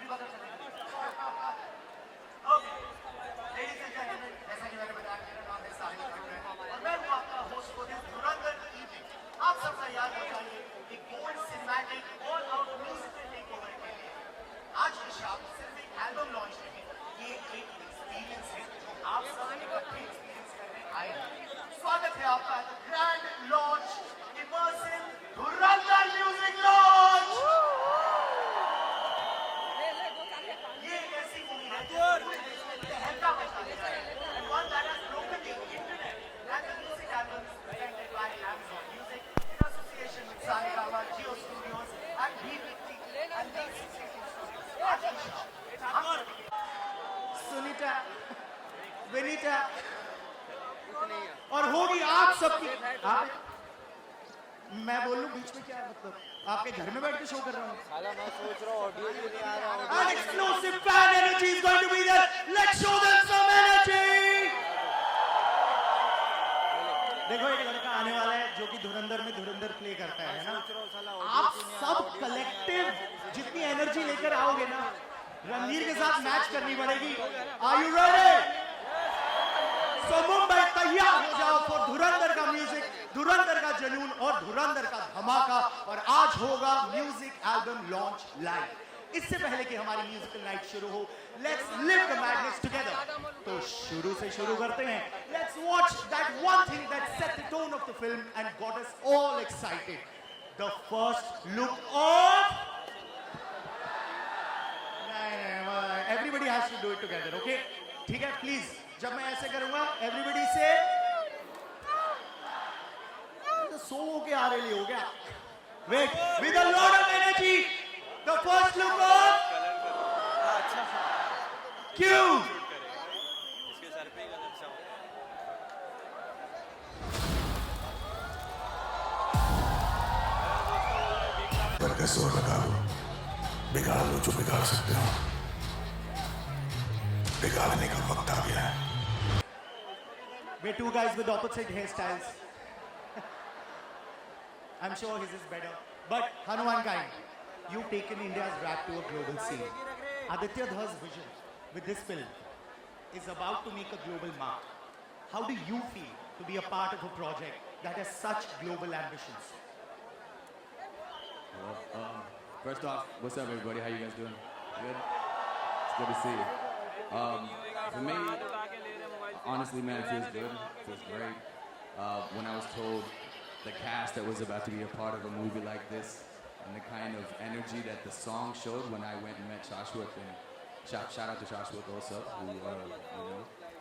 अभी बदल चलेगा। ओके, लेडीज एंड जेंटलमैन, जैसा कि मैंने बताया मेरा नाम है साहिल खट्टर और मैं हूं आपका host for this Dhurandhar evening. आप सब तैयार हो जाइए एक bold cinematic all out musical takeover के लिए। आज की शाम सिर्फ एक एल्बम लॉन्च नहीं, ये एक एक्सपीरियंस है जो आप सब इकट्ठे एक्सपीरियंस करने आए हैं। स्वागत है आपका ग्रैंड लॉन्च इमर्सिव धुरंधर म्यूजिक लॉन्च। ये एक ऐसी मूवी है जो पूरे देश में तहलका मचा देता है and one that has broken the internet and the music albums presented by Amazon Music in association with Saregama, Jio Studios and B50 and B60 Studios. आज की शाम हम सभी सुनीता, विनीता और होगी आप सबकी। आप मैं बोलूं बीच में क्या मतलब आपके घर में बैठ के शो कर रहा हूँ। साला मैं सोच रहा हूँ ऑडियो भी नहीं आ रहा। An exclusive fan energy is going to be there. Let's show them some energy. देखो एक लड़का आने वाला है जो कि धुरंधर में धुरंधर प्ले करता है ना। आप सब कलेक्टिव जितनी एनर्जी लेकर आओगे ना रणवीर के साथ मैच करनी पड़ेगी। Are you ready? So Mumbai तैयार हो जाओ फॉर धुरंधर का म्यूजिक, धुरंधर का जुनून और धुरंधर का धमाका। और आज होगा म्यूजिक एल्बम लॉन्च लाइव। इससे पहले कि हमारी म्यूजिकल नाइट शुरू हो, let's live the madness together. तो शुरू से शुरू करते हैं। Let's watch that one thing that set the tone of the film and got us all excited, the first look of. Everybody has to do it together, okay? ठीक है, please जब मैं ऐसे करूंगा एवरीबडी से सो के आ रही हो गया। Wait with a lot of energy the first look of Q. इसके सर पे ही गलत सा करके जोर लगा लो, बिगाड़ लो जो बिगाड़ सकते हो। बिगाड़ने का वक्त आ गया है। We're two guys with opposite hairstyles. I'm sure his is better. But Hanuman Kind, you've taken India's rap to a global scene. Aditya Dhar's vision with this film is about to make a global mark. How do you feel to be a part of a project that has such global ambitions? First off, what's up, everybody? How you guys doing? Good? It's good to see you. For me, honestly, man, it feels good. It feels great. When I was told the cast that was about to be a part of a movie like this and the kind of energy that the song showed when I went and met Shashwat, and shout out to Shashwat also, who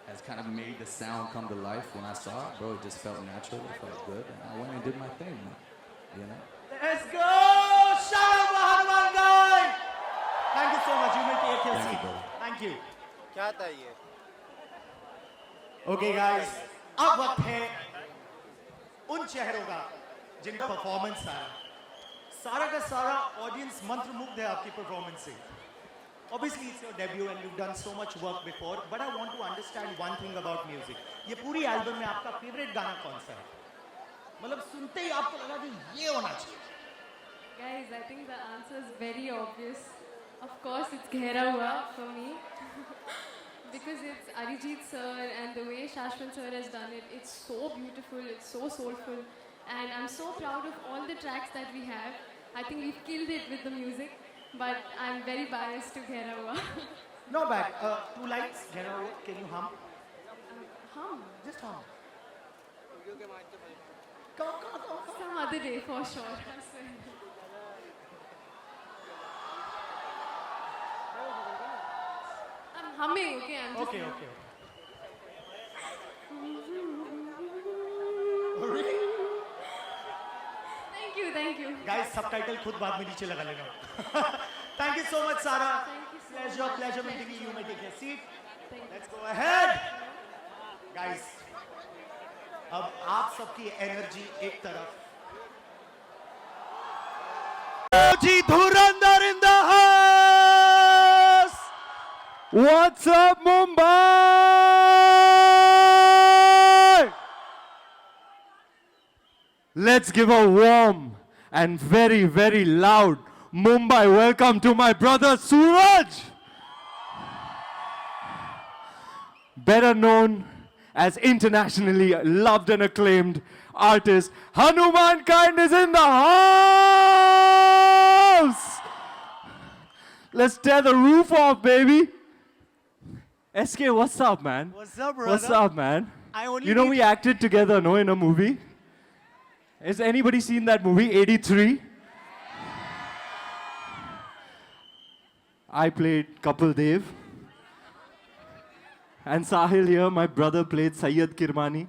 has kind of made the sound come to life. When I saw it, bro, it just felt natural. It felt good, and I went and did my thing, man. You know. Let's go! Shout out to Hanuman Kind! Thank you so much. You may take your Thank you, seat. brother. Thank you. क्या था ये? Okay guys, अब वक्त है उन चेहरों का जिनका परफॉर्मेंस सारा का सारा ऑडियंस मंत्रमुग्ध है आपकी परफॉर्मेंस से। Obviously it's your debut and you've done so much work before, but I want to understand one thing about music. ये पूरी एल्बम में आपका फेवरेट गाना कौन सा है? मतलब सुनते ही आपको लगा कि ये होना चाहिए। Guys, I think the answer is very obvious. Of course, it's Ghera Hua for me. Because it's Arijit sir and the way Shashwat sir has done it, it's so beautiful, it's so soulful. And I'm so proud of all the tracks that we have. I think we've killed it with the music, but I'm very biased to Ghera Hua. Not bad. Two lines, General, can you hum? Hum, Just hum. some other day for sure. I swear. I'm humming, okay? I'm just Okay, okay. Really? Thank you. Guys, subtitle खुद बाद में नीचे लगा लेना। Thank you so much, Sara. Thank you so Pleasure meeting you. You may take your seat. Thank you. Let's go ahead. Guys, अब आप सबकी energy एक तरफ। जी धुरंधर in the house. What's up, Mumbai? Let's give a warm and very, very loud Mumbai, welcome to my brother Suraj. Better known as internationally loved and acclaimed artist, Hanuman Kind is in the house. Let's tear the roof off, baby. SK, what's up, man? What's up, brother? What's up, man? I only You know, need- we acted together, no, in a movie. Has anybody seen that movie, 83? I played Kapil Dev. And Sahil here, my brother, played Sayyid Kirmani.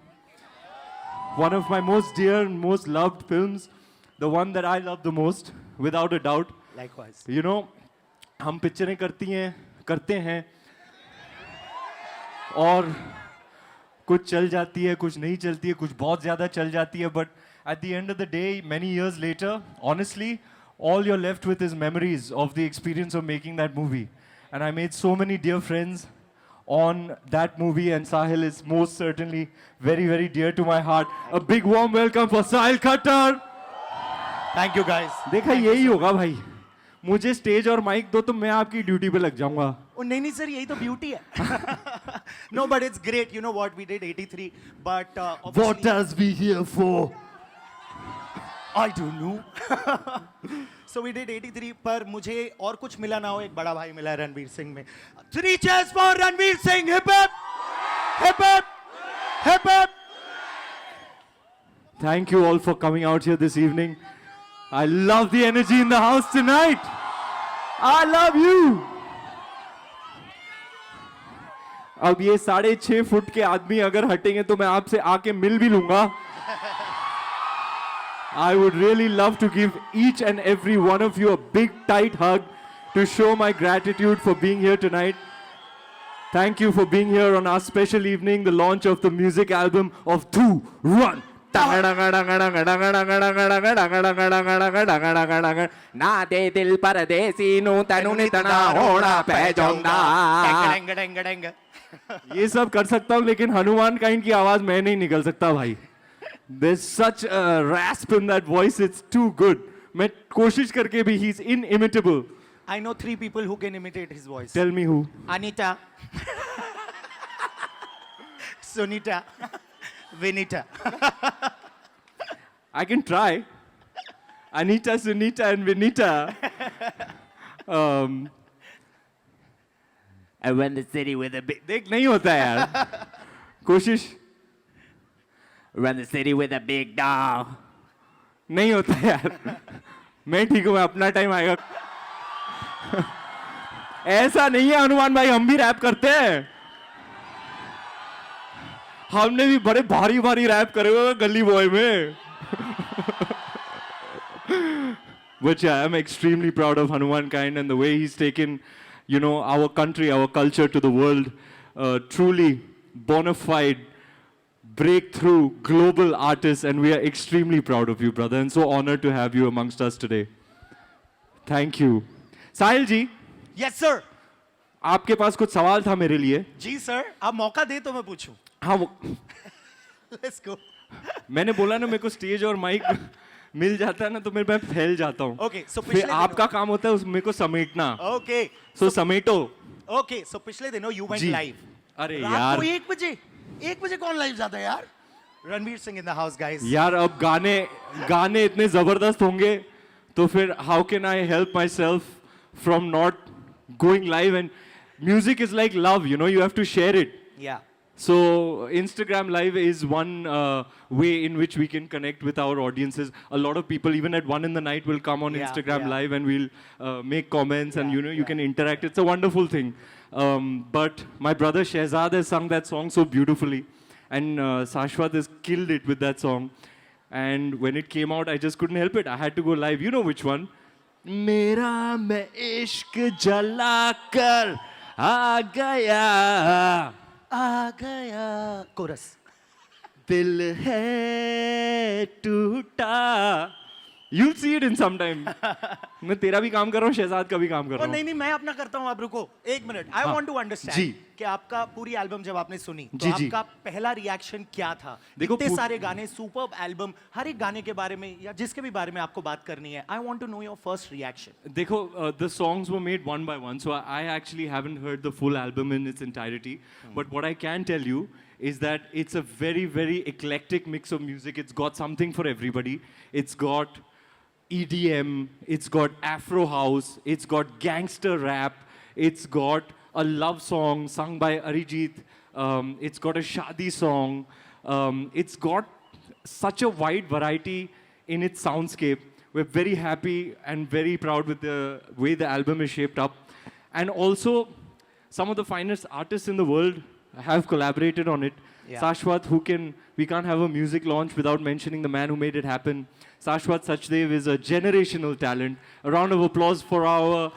One of my most dear and most loved films. The one that I love the most, without a doubt. Likewise. You know, हम पिक्चरें करते हैं और कुछ चल जाती है, कुछ नहीं चलती है, कुछ बहुत ज़्यादा चल जाती है, but at the end of the day, many years later, honestly, all you're left with is memories of the experience of making that movie. And I made so many dear friends on that movie, and Sahil is most certainly very, very dear to my heart. A big warm welcome for Sahil Khattar. Thank you, guys. देखा यही होगा भाई, मुझे stage और mic दो तो मैं आपकी ड्यूटी पे लग जाऊंगा. Oh, नहीं सर, यही तो ब्यूटी है. No, but it's great. You know what? We did 83, but obviously, What does we here for? I don't know. So we did 83, पर मुझे और कुछ मिला ना हो, एक बड़ा भाई मिला है रणवीर सिंह में. 3 cheers for Ranveer Singh. Hip hip, hip hip, hip hip. Thank you all for coming out here this evening. I love the energy in the house tonight. I love you. अब ये 6.5 फुट के आदमी अगर हटेंगे तो मैं आपसे आके मिल भी लूंगा. I would really love to give each and every one of you a big tight hug to show my gratitude for being here tonight. Thank you for being here on our special evening, the launch of the music album of Two Run. ना दे दिल परदेसी नू तनु नितना होना पैजोंदा. ये सब कर सकता हूँ लेकिन हनुमान काइंड की आवाज मैं नहीं निकल सकता भाई. There's such a rasp in that voice, it's too good. मैं कोशिश करके भी he's inimitable. I know 3 people who can imitate his voice. Tell me who. Anita, Sunita, Vinita. I can try. Anita, Sunita, and Vinita. I went the city with a big. देख नहीं होता यार. कोशिश. Run the city with a big dog. नहीं होता यार. मैं ठीक हूँ, अपना टाइम आएगा. ऐसा नहीं है हनुमान भाई, हम भी रैप करते हैं. हमने भी बड़े भारी भारी रैप करे हुए गली बॉय में. But yeah, I'm extremely proud of Hanuman Kind and the way he's taken, you know, our country, our culture to the world. Truly bona fide, breakthrough, global artist, and we are extremely proud of you, brother, and so honored to have you amongst us today. Thank you. Sahil ji, Yes, sir. आपके पास कुछ सवाल था मेरे लिए. जी sir, आप मौका दे तो मैं पूछूं. हाँ, Let's go. मैंने बोला ना मेरे को स्टेज और माइक मिल जाता है ना तो मैं फैल जाता हूँ. Okay, so फिर पिछले आपका काम होता है मेरे को समेटना. Okay. So समेटो. Okay, so पिछले दिनों you went जी. live. अरे रात यार. को 1 बजे. 1 बजे कौन लाइव जाता है यार? Ranveer Singh in the house, guys. यार अब गाने इतने जबरदस्त होंगे तो फिर how can I help myself from not going live? And music is like love, you know, you have to share it. Yeah. So Instagram Live is one way in which we can connect with our audiences. A lot of people, even at 1 in the night, will come on Yeah, Instagram yeah. Live and we'll make comments and, Yeah, you know, you yeah. can interact. It's a wonderful thing. But my brother Shehzad has sung that song so beautifully. And Shashwat has killed it with that song. And when it came out, I just couldn't help it. I had to go live. You know which one? मेरा मैं इश्क जला कर आ गया आ गया. Chorus. दिल है टूटा You'll see it in some time. मैं तेरा भी काम कर रहा हूँ, शहजाद का भी काम कर ओ रहा हूँ. नहीं नहीं, मैं अपना करता हूँ, आप रुको एक मिनट. आई हाँ. Want to ji. अंडरस्टैंड कि आपका पूरी एल्बम जब आपने सुनी तो जी, जी. आपका पहला रिएक्शन क्या था? देखो, इतने सारे गाने, सुपर्ब एल्बम, हर एक गाने के बारे में या जिसके भी बारे में आपको बात करनी है. I want to know your first reaction. देखो, the songs were made one by one, so I actually haven't heard the full album in its entirety. But what I can tell you is that it's a very, very eclectic mix of music. It's got something for everybody. It's got EDM, it's got Afro house, it's got gangster rap, it's got a love song sung by Arijit, it's got a shadi song, it's got such a wide variety in its soundscape. We're very happy and very proud with the way the album is shaped up. And also, some of the finest artists in the world have collaborated on it. Yeah. Shashwat, we can't have a music launch without mentioning the man who made it happen. Shashwat Sachdev is a generational talent. A round of applause for our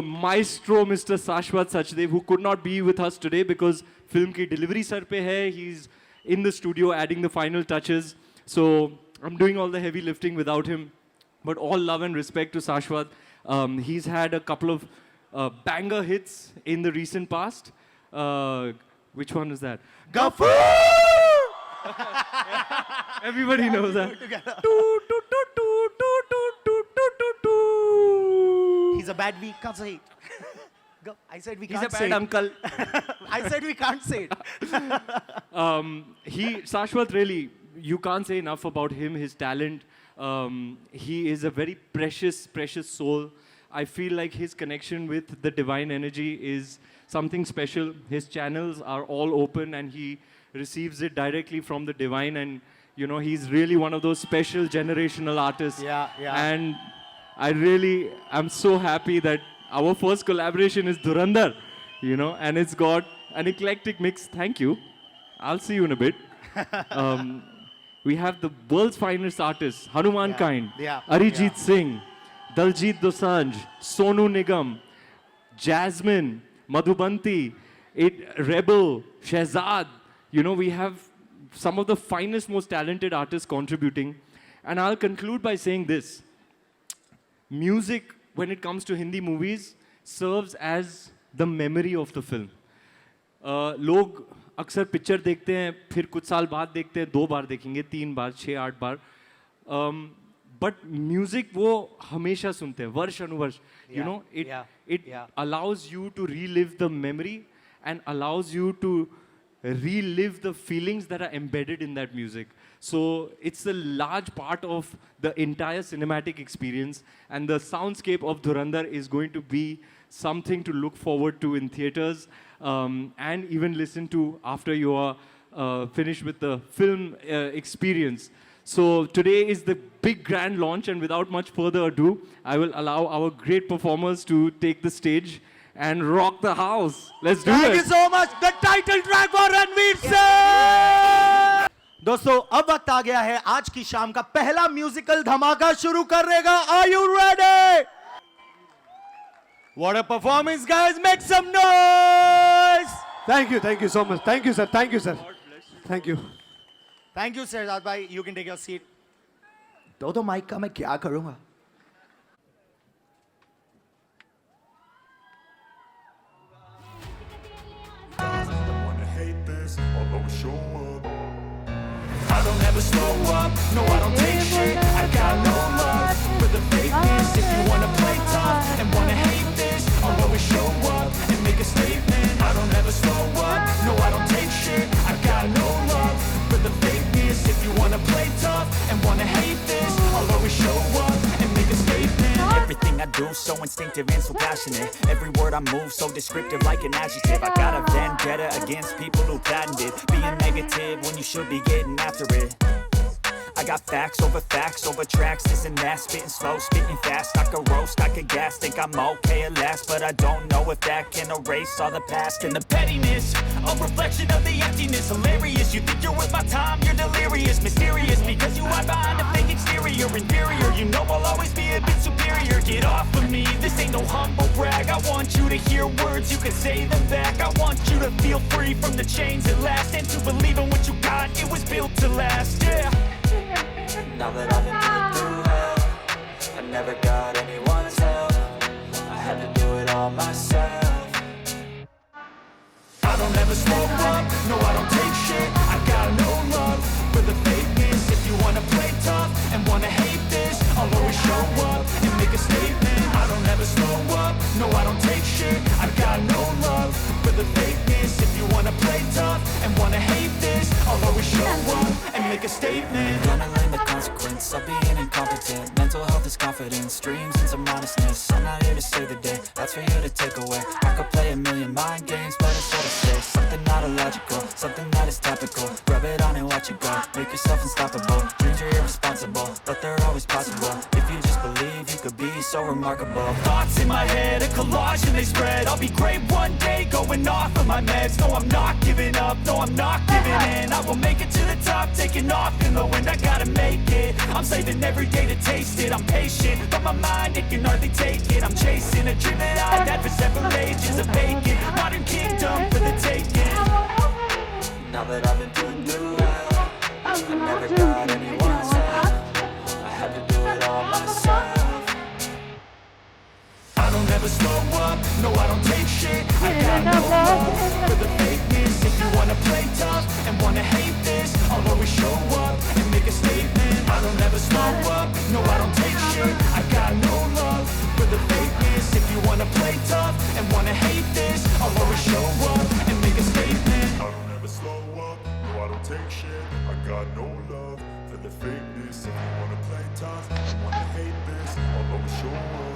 maestro, Mr. Shashwat Sachdev, who could not be with us today because film ki delivery sar pe hai. He's in the studio adding the final touches. So I'm doing all the heavy lifting without him. But all love and respect to Shashwat. He's had a couple of banger hits in the recent past. Which one is that? Gafur! Everybody knows that. He's a bad, we can't say it. Go. I said we He's can't a say bad it. uncle. I said we can't say it. Shashwat, really, you can't say enough about him, his talent. He is a very precious, precious soul. I feel like his connection with the divine energy is something special. His channels are all open and he receives it directly from the divine, and you know, he's really one of those special generational artists. Yeah, yeah. And I really am so happy that our first collaboration is Dhurandhar, you know, and it's got an eclectic mix. Thank you. I'll see you in a bit. We have the world's finest artists, Hanuman Kind, yeah, Arijit Singh, Daljit Dosanjh, Sonu Nigam, Jasmine, Madhubanti, Rebel, Shehzad. You know, we have some of the finest, most talented artists contributing. And I'll conclude by saying this. Music, when it comes to Hindi movies, serves as the memory of the film. लोग अक्सर picture देखते हैं, फिर कुछ साल बाद देखते हैं, 2 बार देखेंगे, 3 बार, 6, 8 बार. But music वो हमेशा सुनते हैं, वर्ष अनुवर्ष. You know, it allows you to relive the memory and allows you to relive the feelings that are embedded in that music. So it's a large part of the entire cinematic experience, and the soundscape of Dhurandhar is going to be something to look forward to in theaters and even listen to after you are finished with the film experience. So today is the big grand launch, and without much further ado, I will allow our great performers to take the stage and rock the house. Let's do it. Thank you so much. The title track for Ranveer Singh. दोस्तों, अब वक्त आ गया है आज की शाम का पहला म्यूजिकल धमाका शुरू करने का. Are you ready? What a performance, guys! Make some noise. Thank you so much. Thank you, sir. Thank you, sir. Thank you. Thank you, Shehzad bhai. You can take your seat. दो mic का मैं क्या करूंगा? Wanna hate this, I'll always show up. I don't ever slow up, no I don't take shit. I got no love for the fakeness. If you wanna play tough and wanna hate this, I'll always show up and make a statement. I don't ever slow up, no I don't take shit. I got no love for the fakeness. If you wanna play tough and wanna hate this, I'll always show up and make a statement. Everything I do so instinctive and so passionate. Every word I move so descriptive like an adjective. I got a vendetta against people who patented being negative when you should be getting after it. I got facts over tracks, this and that, spitting slow, spitting fast. I could roast, I could gas, think I'm okay at last, but I don't know if that can erase all the past. And the pettiness, a reflection of the emptiness. Hilarious, you think you're worth my time, you're delirious. Mysterious, because you hide behind a fake exterior. Inferior, you know I'll always be a bit superior. Get off of me, this ain't no humble brag. I want you to hear words, you can say them back. I want you to feel free from the chains at last, and to believe in what you got, it was built to last, yeah. Now that I've been through hell, I never got anyone's help. I had to do it all myself. I don't ever slow up, no I don't take shit. I got no love for the fakeness. If you wanna play tough and wanna hate this, I'll always show up and make a statement. I don't ever slow up, no I don't take shit. I got no love for the fakeness. If you wanna play tough and wanna hate this, I'll always show up and make a statement. Gonna learn the consequence of being incompetent. Mental health is confidence, dreams and some honestness. I'm not here to save the day, that's for you to take away. I could play a million mind games, but it's hard to say. Something not illogical, something that is topical. Rub it on and watch it go, make yourself unstoppable. Dreams are irresponsible, but they're always possible. If you just believe, you could be so remarkable. Thoughts in my head, a collage and they spread. I'll be great one day, going off of my meds. No, I'm not giving up, no, I'm not giving in. I will make it to the top, taking off in the wind. I gotta make it, I'm saving every day to taste it. I'm patient, but my mind, it can hardly take it. I'm chasing a dream that I've had for several ages. A vacant, modern kingdom for the taking. Now that I've been through hell, I never got anyone's help. I had to do it all myself. I don't ever slow up, no I don't take shit. I got no love for the fakeness. If you wanna play tough and wanna hate this, I'll always show up and make a statement. I don't ever slow up, no I don't take shit. I got no love for the fakeness. If you wanna play tough and wanna hate this, I'll always show up and make a statement. I don't ever slow up, no I don't take shit. I got no love for the fakeness. If you wanna play tough and wanna hate this, I'll always show up.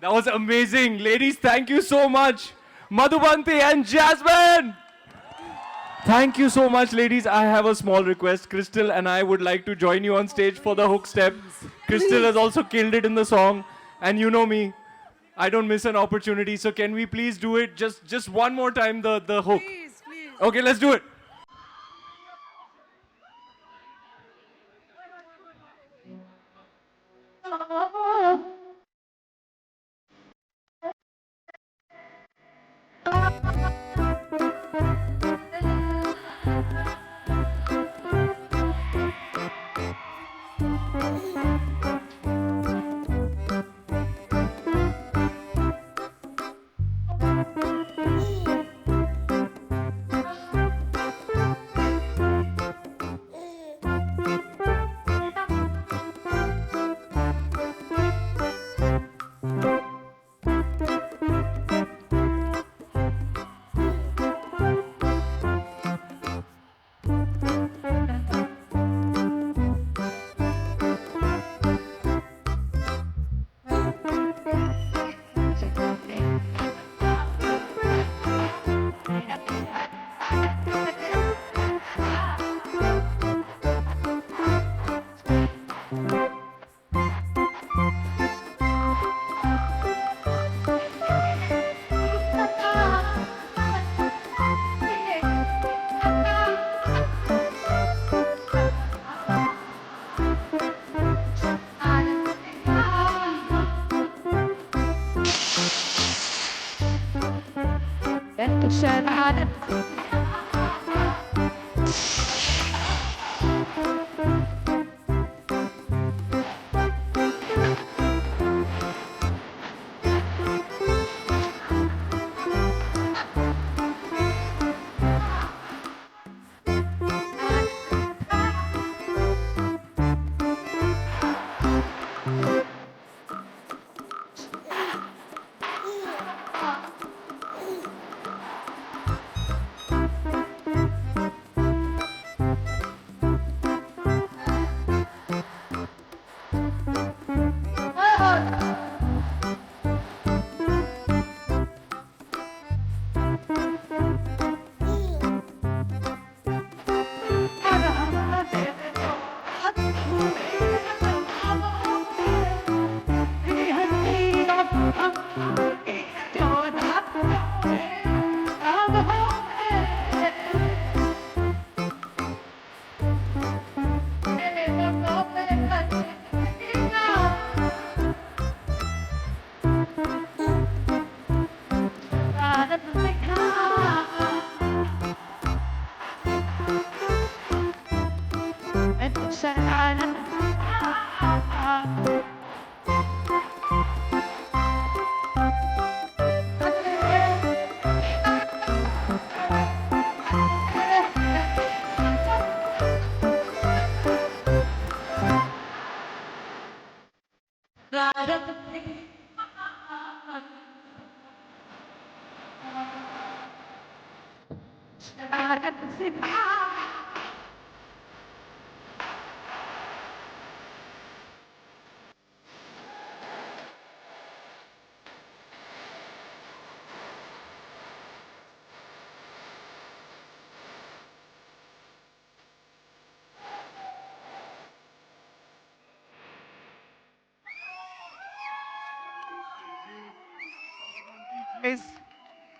That was amazing. Ladies, thank you so much. Madhubanti and Jasmine. Thank you so much, ladies. I have a small request. Crystal and I would like to join you on stage for the hook step. Crystal has also killed it in the song. And you know me, I don't miss an opportunity. So can we please do it just one more time, the hook? Please, please. Okay, let's do it.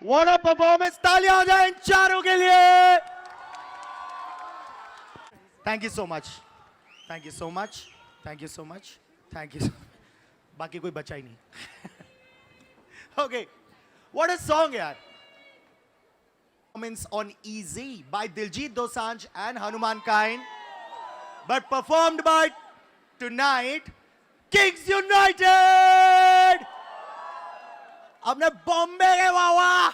What a performance! तालियां हो जाए इन चारों के लिए. Thank you so much. Thank you so much. Thank you so much. Thank you. बाकी कोई बचा ही नहीं. Okay. What a song, yaar. Performance on Easy by Diljit Dosanjh and Hanuman Kind, but performed by tonight Kings United. अपने बॉम्बे के वावा.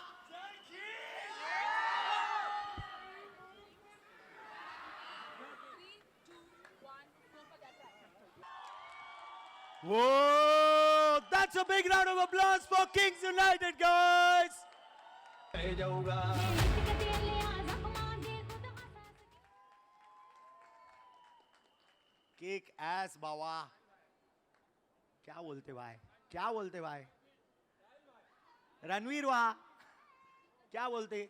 Whoa! That's a big round of applause for Kings United, guys. Kick ass, बाबा. क्या बोलते भाई? क्या बोलते भाई? रणवीर वहां क्या बोलते?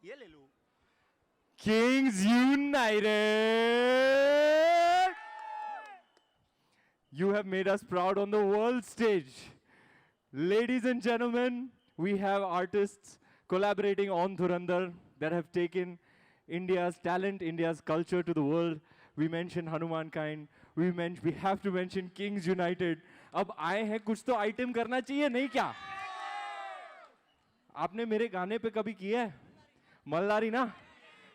ये ले लो. Kings United! You have made us proud on the world stage. Ladies and gentlemen, we have artists collaborating on Dhurandhar that have taken India's talent, India's culture to the world. We mentioned Hanuman Kind. We have to mention Kings United. अब आए हैं कुछ तो item करना चाहिए नहीं क्या? आपने मेरे गाने पे कभी किया है? मल्लारी ना?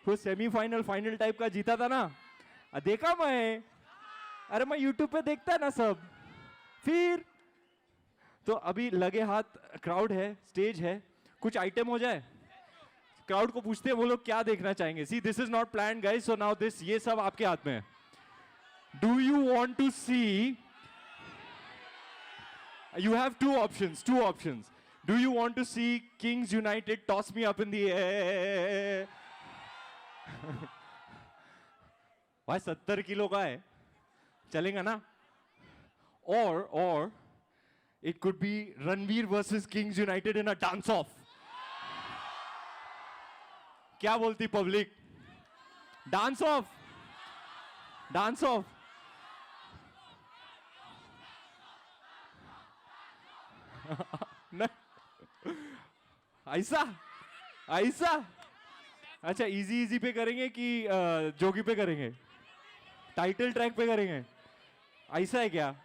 वो सेमीफाइनल फाइनल टाइप का जीता था ना? देखा मैं. अरे मैं YouTube पे देखता है ना सब. फिर तो अभी लगे हाथ क्राउड है, स्टेज है, कुछ आइटम हो जाए. क्राउड को पूछते हैं वो लोग क्या देखना चाहेंगे. See, this is not planned, guys. So now this ये सब आपके हाथ में है. Do you want to see? You have two options. Do you want to see Kings United toss me up in the air? भाई 70 kilo का है, चलेगा ना? Or it could be Ranveer versus Kings United in a dance-off. क्या बोलती public? Dance-off. ऐसा अच्छा easy पे करेंगे कि जोगी पे करेंगे? टाइटल ट्रैक पे करेंगे? ऐसा है क्या?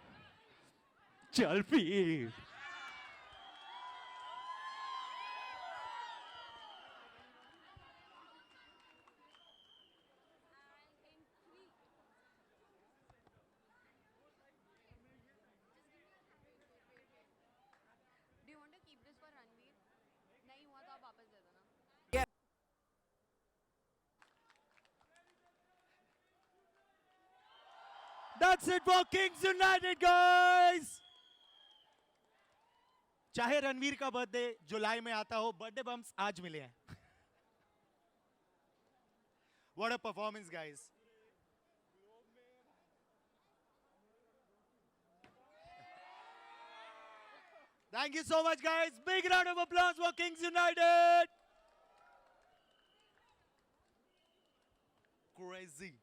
चल फिर. That's it for Kings United, guys. चाहे रणवीर का बर्थडे जुलाई में आता हो, बर्थडे बम्स आज मिले हैं. What a performance, guys. Thank you so much, guys. Big round of applause for Kings United. Crazy.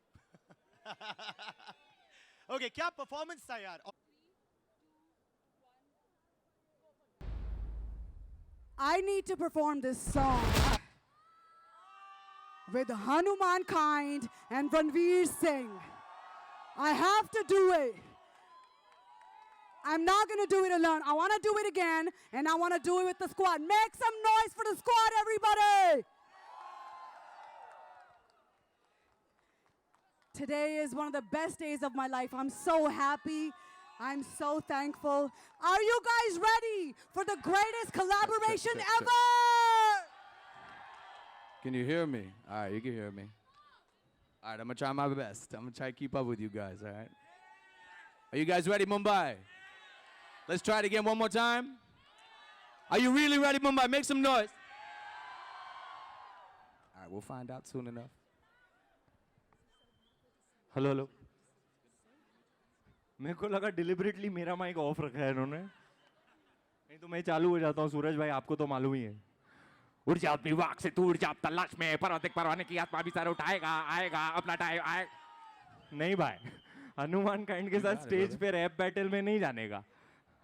Okay, क्या performance था यार? I need to perform this song with Hanuman Kind and Ranveer Singh. I have to do it. I'm not going to do it alone. I want to do it again, and I want to do it with the squad. Make some noise for the squad, everybody. Today is one of the best days of my life. I'm so happy. I'm so thankful. Are you guys ready for the greatest collaboration check. ever? Can you hear me? All right, you can hear me. All right, I'm gonna try my best. I'm gonna try to keep up with you guys, all right? Are you guys ready, Mumbai? Let's try it again one more time. Are you really ready, Mumbai? Make some noise. All right, we'll find out soon enough. Hello hello मेरे को लगा deliberately मेरा mic off रखा है इन्होंने, नहीं तो मैं चालू हो जाता हूँ। सूरज भाई आपको तो मालूम ही है। उड़ जा अपनी वाक से तू, उड़ जा तलाश में पर्वतिक परवाने की आत्मा भी सर उठाएगा, आएगा अपना टाइम आए। नहीं भाई, हनुमान काइंड के साथ स्टेज पे रैप बैटल में नहीं जाने का।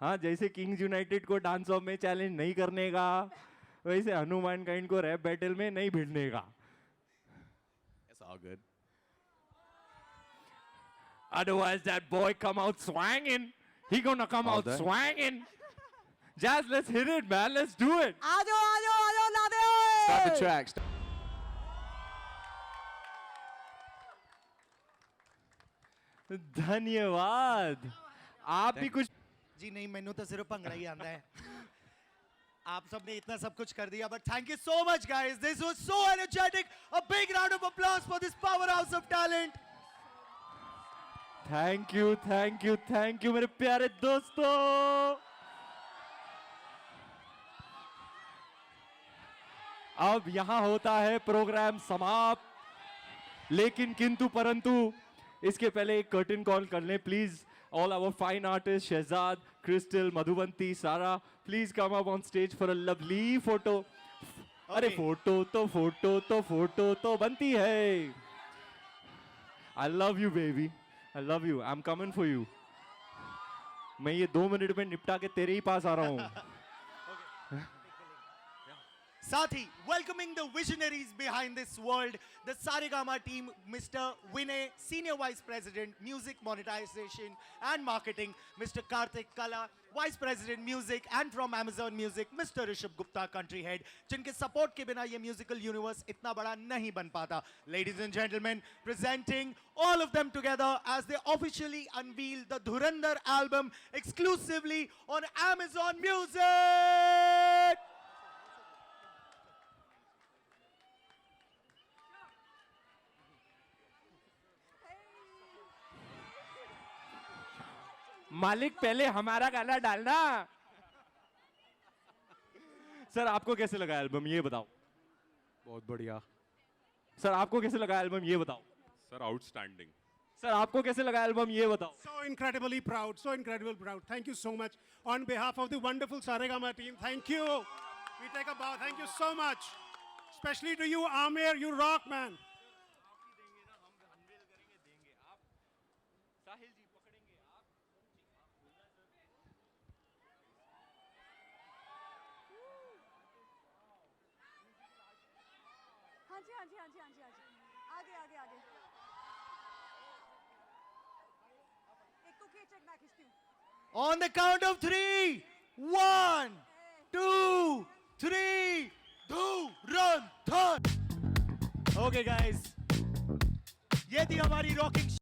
हाँ, जैसे किंग्स यूनाइटेड को डांस ऑफ में चैलेंज नहीं करने का, वैसे हनुमान काइंड को रैप बैटल में नहीं भिड़ने का। It's all good. Otherwise, that boy come out swanging. He gonna come All out day. swanging. Jazz, let's hit it, man. Let's do it. Ajo, Nade! Stop the track. Stop. धन्यवाद। आप भी कुछ जी नहीं, मैनू तो सिर्फ भंगड़ा ही आंदा है। आप सबने इतना सब कुछ कर दिया, but thank you so much guys. This was so energetic. A big round of applause for this powerhouse of talent. Thank you, thank you, thank you मेरे प्यारे दोस्तों। अब यहां होता है प्रोग्राम समाप्त, लेकिन किंतु परंतु इसके पहले एक कर्टन कॉल कर लें please. All our fine artist Shahzad, Crystal, Madhubanti, Sara, please come up on stage for a lovely photo. अरे फोटो तो बनती है। I love you baby, I love you, I am coming for you. मैं ये 2 मिनट में निपटा के तेरे ही पास आ रहा हूं। साथ ही welcoming the visionaries behind this world, the Saregama team, Mr. Vinay, Senior Vice President, Music Monetization and Marketing, Mr. Karthik Kala, Vice President, Music and from Amazon Music, Mr. Rishabh Gupta, Country Head, जिनके support के बिना ये musical universe इतना बड़ा नहीं बन पाता. Ladies and gentlemen, presenting all of them together as they officially unveil the Dhurandhar album exclusively on Amazon Music. मालिक पहले हमारा गाना डालना। सर आपको कैसे लगा एल्बम ये बताओ। बहुत बढ़िया। सर आपको कैसे लगा एल्बम ये बताओ। Sir outstanding. सर आपको कैसे लगा एल्बम ये बताओ। So incredibly proud, so incredibly proud. Thank you so much. On behalf of the wonderful Saregama team, thank you. We take a bow. Thank you so much. Especially to you, Amir, you rock, man. हाँ जी। आगे। एक तो check मैं खींचती हूँ। On the count of 3, 1, 2, 3, Dhurandhar. Okay guys, ये थी हमारी रॉकिंग